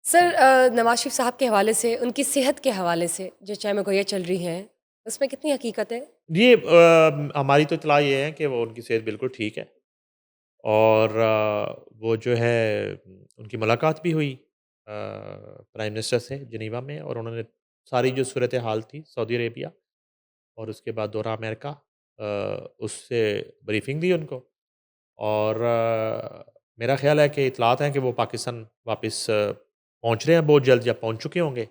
Sir Nawaz Sharif साहब के हवाले से, उनकी सेहत के हवाले से जो चाय में गोलियाँ चल रही हैं, उसमें कितनी हकीकत है? ये हमारी तो इत्तला ये है कि वो उनकी सेहत बिल्कुल ठीक है और वो जो है उनकी मुलाकात भी हुई प्राइम मिनिस्टर से जिनीवा में और उन्होंने सारी जो सूरत हाल थी सऊदी अरेबिया और उसके बाद दौरा अमेरिका उससे ब्रीफिंग दी उनको और मेरा ख़्याल है कि इतलात हैं कि वो पाकिस्तान वापस पहुँच रहे हैं बहुत जल्द या पहुँच चुके होंगे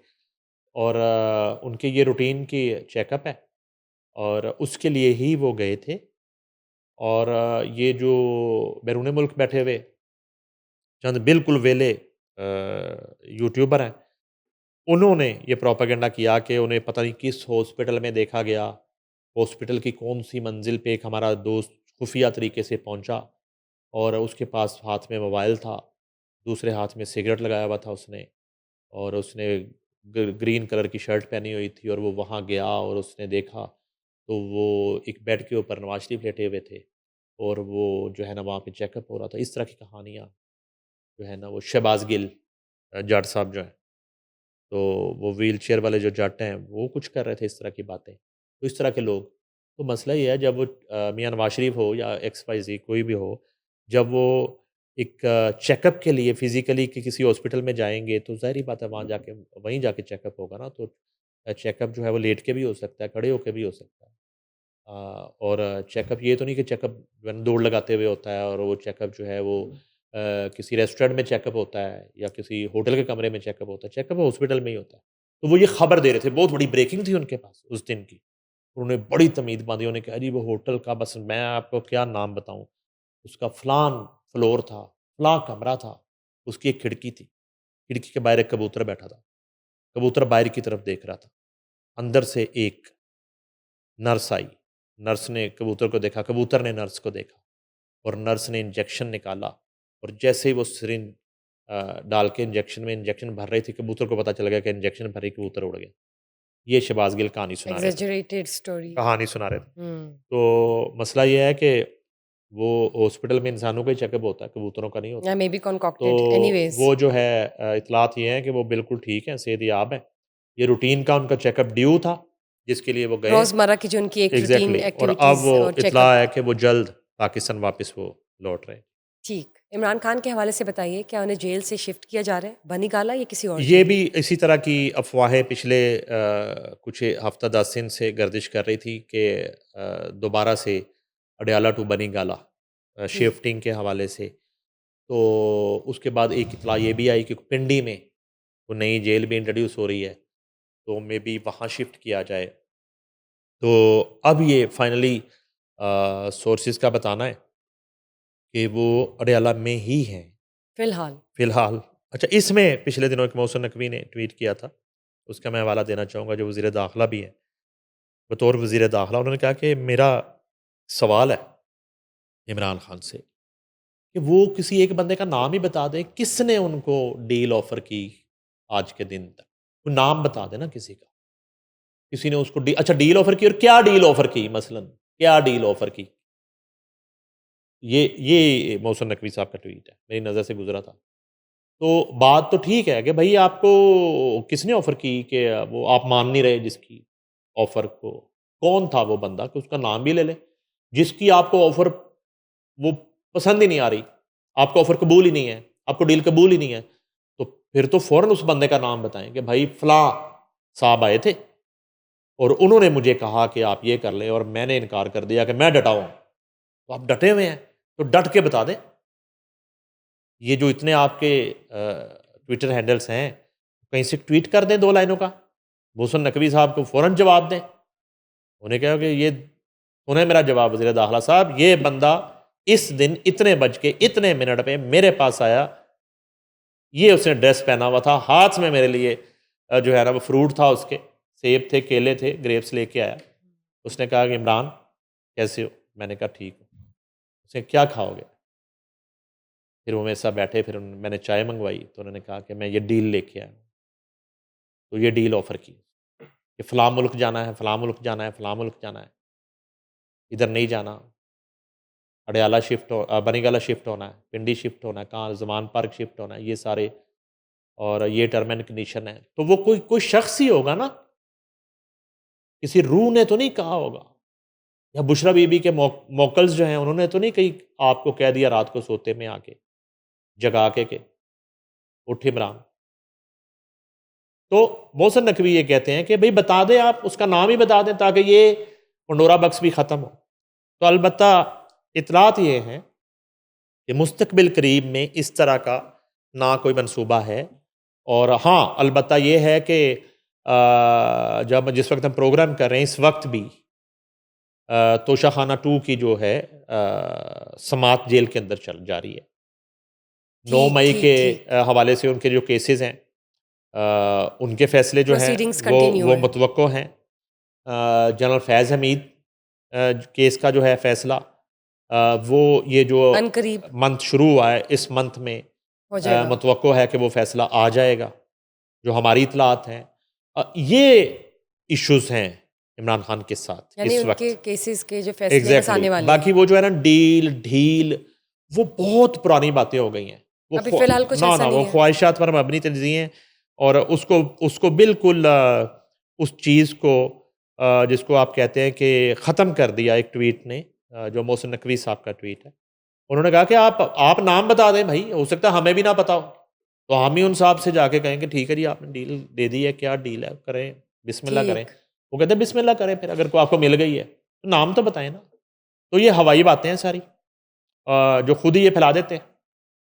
और उनके ये रूटीन की चेकअप है और उसके लिए ही वो गए थे और ये जो बैरून मुल्क बैठे हुए चंद बिल्कुल वेले यूट्यूबर हैं, उन्होंने ये प्रोपेगेंडा किया कि उन्हें पता नहीं किस हॉस्पिटल में देखा गया, हॉस्पिटल की कौन-सी मंजिल पे एक हमारा दोस्त खुफिया तरीके से पहुँचा और उसके पास हाथ में मोबाइल था, दूसरे हाथ में सिगरेट लगाया हुआ था उसने और उसने ग्रीन कलर की शर्ट पहनी हुई थी और वो वहाँ गया और उसने देखा, तो वो एक बेड के ऊपर नवाज़ शरीफ लेटे हुए थे और वो जो है ना वहाँ पे चेकअप हो रहा था। इस तरह की कहानियाँ जो है ना वो शहबाज़ गिल जाट साहब जो हैं, तो वो व्हीलचेयर वाले जो जाट हैं, वो कुछ कर रहे थे इस तरह की बातें। तो इस तरह के लोग, तो मसला ये है जब वो मियाँ नवाज़ शरीफ हो या एक्स वाई ज़ेड कोई भी हो, जब वो एक चेकअप के लिए फ़िज़िकली किसी हॉस्पिटल में जाएँगे, तो ज़ाहिर-सी बात है वहाँ जाके वहीं जाके चेकअप होगा ना, तो चेकअप जो है वो लेट के भी हो सकता है, खड़े होके भी हो सकता है। और चेकअप ये तो नहीं कि चेकअप जो है ना दौड़ लगाते हुए होता है और वो चेकअप जो है वो किसी रेस्टोरेंट में चेकअप होता है या किसी होटल के कमरे में चेकअप होता है, चेकअप हॉस्पिटल में ही होता है। तो वो ये खबर दे रहे थे, बहुत बड़ी ब्रेकिंग थी उनके पास उस दिन की। उन्होंने बड़ी तमीद बाँधी, उन्होंने कहा जी वो होटल का बस मैं आपको क्या नाम बताऊँ, उसका फलान फ्लोर था, फलाँ कमरा था, उसकी एक खिड़की थी, खिड़की के बाहर एक कबूतर बैठा था, कबूतर बाहर की तरफ देख रहा था, अंदर से एक नर्स आई, नर्स ने कबूतर को देखा, कबूतर ने नर्स को देखा और नर्स ने इंजेक्शन निकाला और जैसे ही वो सिरिंज डाल के इंजेक्शन में इंजेक्शन भर रही थी, कबूतर को पता चल गया कि इंजेक्शन भरी, कबूतर उड़ गया। ये शहबाज़ गिल एक्ज़ैजरेटेड स्टोरी। कहानी सुना रहे थे। हुँ। तो मसला ये है कि वो हॉस्पिटल में इंसानों का ही चेकअप होता है, कबूतरों का नहीं या होता। मे बी तो कॉन्कॉक्टेड एनीवेज़। वो जो है इत्तलात ये हैं कि वो बिल्कुल ठीक हैं, सेहत-याब हैं। ये रूटीन का उनका चेकअप ड्यू था, जिसके लिए वो गए। रोज़मर्रा की जो उनकी एक रूटीन एग्ज़ैक्टली और अब एक्टिविटीज़ वो और चेकअप। इत्तला है कि वो जल्द पाकिस्तान वापस वो लौट रहे हैं। ठीक। इमरान खान के हवाले से बताइए, क्या उन्हें जेल से शिफ्ट किया जा रहा है? बनीगाला या किसी और ये जेल? भी इसी तरह की अफ़वाहें पिछले कुछ हफ़्ता 10 दिन से गर्दिश कर रही थी कि दोबारा से अडयाला टू बनीगाला जी। शिफ्टिंग के हवाले से। तो उसके बाद एक इत्तला ये भी आई कि पिंडी में वो नई जेल भी इंट्रोड्यूस हो रही है, तो मेबी वहाँ शिफ्ट किया जाए। तो अब ये फाइनली सोर्सेज़ का बताना है कि वो अडयाला में ही हैं। फ़िलहाल। फ़िलहाल अच्छा इसमें पिछले दिनों एक मोहसिन नकवी ने ट्वीट किया था, उसका मैं हवाला देना चाहूँगा जो वज़ीर दाखिला भी हैं। बतौर वज़ीर दाखिला उन्होंने कहा कि मेरा सवाल है इमरान खान से कि वो किसी एक बंदे का नाम ही बता दें, किसने उनको डील ऑफ़र की आज के दिन तक? कोई नाम बता दें ना किसी का। किसी ने उसको अच्छा डील ऑफ़र की और क्या डील ऑफ़र की मसलन? क्या डील ऑफ़र की? ये मोहसिन नकवी साहब का ट्वीट है, मेरी नज़र से गुज़रा था। तो बात तो ठीक है कि भई आपको किसने ऑफ़र की कि वो आप मान नहीं रहे जिसकी ऑफ़र को, कौन था वो बंदा कि उसका नाम भी ले लें। जिसकी आपको ऑफ़र वो पसंद ही नहीं आ रही, आपका ऑफ़र कबूल ही नहीं है, आपको डील कबूल ही नहीं है, तो फिर तो फ़ौरन उस बंदे का नाम बताएँ कि भई फलाँ साहब आए थे और उन्होंने मुझे कहा कि आप ये कर लें और मैंने इनकार कर दिया कि मैं डटा हुआ हूँ। तो आप डटे हुए हैं, तो डट के बता दें। ये जो इतने आपके ट्विटर हैंडल्स हैं, कहीं से ट्वीट कर दें 2 लाइनों का। मोहसिन नकवी साहब को फ़ौरन जवाब दें। उन्हें कहो कि ये उन्हें मेरा जवाब वज़ीर दाखिला साहब, ये बंदा इस दिन इतने बज के इतने मिनट पे मेरे पास आया, ये उसने ड्रेस पहना हुआ था, हाथ में मेरे लिए जो है ना वो फ्रूट था उसके, सेब थे, केले थे, ग्रेप्स लेके आया। उसने कहा कि इमरान कैसे हो? मैंने कहा ठीक हूँ। उसने क्या खाओगे? फिर वो मेरे साथ बैठे, फिर मैंने चाय मँगवाई, तो उन्होंने कहा कि मैं ये डील लेके आया हूँ। तो ये डील ऑफ़र की कि फ़लाँ मुल्क जाना है, फ़लाँ मुल्क जाना है, फ़लाँ मुल्क जाना है, इधर नहीं जाना, अडयाला बनीगाला शिफ्ट होना है, पिंडी शिफ्ट होना है, कहाँ ज़मान पार्क शिफ्ट होना है, ये सारे और ये टर्म एंड कंडीशन है, तो वो कोई शख्स ही होगा ना, किसी रूह ने तो नहीं कहा होगा, या बुशरा बीबी के मोकल्स जो हैं उन्होंने तो नहीं कहीं आपको कह दिया रात को सोते में आके जगा के उठ इमरान। तो मोहसिन नकवी ये कहते हैं कि भाई बता दें, आप उसका नाम ही बता दें ताकि ये पंडोरा बक्स भी ख़त्म हो। तो अलबत्ता इतलात ये हैं कि मुस्तकबिल करीब में इस तरह का ना कोई मंसूबा है। और हाँ, अलबत्ता ये है कि जब जिस वक्त हम प्रोग्राम कर रहे हैं इस वक्त भी तोशाखाना 2 की जो है समात जेल के अंदर चल जारी है। 9 ठीक मई ठीक के ठीक हवाले से उनके जो केसेस हैं उनके फैसले जो हैं प्रोसीडिंग्स कंटिन्यू वो है। मुतवक्को हैं। जनरल फैज़ हमीद केस का जो है फैसला वो ये जो अनकरीब मंथ शुरू हुआ है इस मंथ में हो जाएगा। मुतवक्को है कि वो फैसला आ जाएगा, जो हमारी इतलात हैं। ये इश्यूज हैं इमरान खान के साथ यानी इस उनके वक्त। केसेस के जो फैसले बस एग्जैक्टली आने वाले बाकी हैं। वो जो है ना डील ढील वो बहुत पुरानी बातें हो गई हैं। वो अभी फिलहाल कुछ ऐसा ना नहीं वो है। ख्वाहिशात पर मबनी तंजीम हैं। और उसको उसको बिल्कुल उस चीज़ को जिसको आप कहते हैं कि ख़त्म कर दिया एक ट्वीट ने, जो मोहसिन नकवी साहब का ट्वीट है। उन्होंने कहा कि आप नाम बता दें भाई, हो सकता है हमें भी ना पता हो, तो हम ही उन साहब से जाके कहें कि ठीक है जी आपने डील दे दी है, क्या डील है, करें बिस्मिल्लाह करें। ठीक। वो कहते हैं बिस्मिल्लाह करें, फिर अगर कोई आपको मिल गई है तो नाम तो बताएं ना। तो ये हवाई बातें हैं सारी, जो खुद ही ये फैला देते हैं,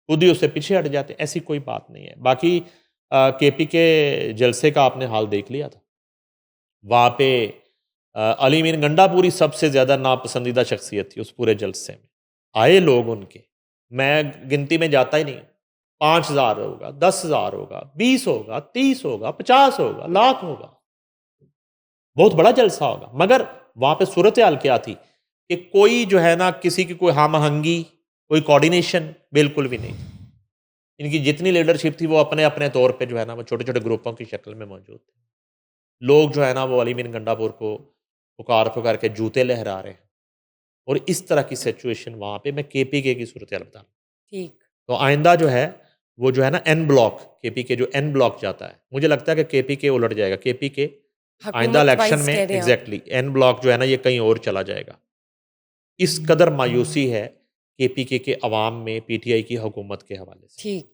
खुद ही उससे पीछे हट जाते हैं। ऐसी कोई बात नहीं है। बाकी केपी के जलसे का आपने हाल देख लिया था, वहाँ पे अली मीर गंडापुरी सबसे ज़्यादा नापसंदीदा शख्सियत थी उस पूरे जलसे में। आए लोग उनके, मैं गिनती में जाता ही नहीं, 5,000 होगा, 10,000 होगा, 20 होगा, 30 होगा, 50 होगा, लाख होगा, बहुत बड़ा जलसा होगा। मगर वहाँ पे सूरत हाल क्या थी कि कोई जो है ना, किसी की कोई हम आहंगी, कोई कोऑर्डिनेशन बिल्कुल भी नहीं थी। इनकी जितनी लीडरशिप थी वो अपने अपने तौर पे जो है ना वो छोटे छोटे ग्रुपों की शक्ल में मौजूद थे। लोग जो है ना वो अली मीर गंडापुर को पुकार पुकार के जूते लहरा रहे हैं। और इस तरह की सिचुएशन वहाँ पे, मैं केपीके की सूरत हाल बता रहा हूँ। ठीक। तो आइंदा जो है वो जो है ना एन ब्लॉक, केपीके जो एन ब्लॉक जाता है, मुझे लगता है कि केपीके उलट जाएगा। केपीके आइंदा हुकूमत इलेक्शन वाइज में कह दें आप। एग्जैक्टली एन ब्लॉक जो है ना ये कहीं और चला जाएगा। इस कदर मायूसी है केपीके के अवाम में पीटीआई की हुकूमत के हवाले से। ठीक।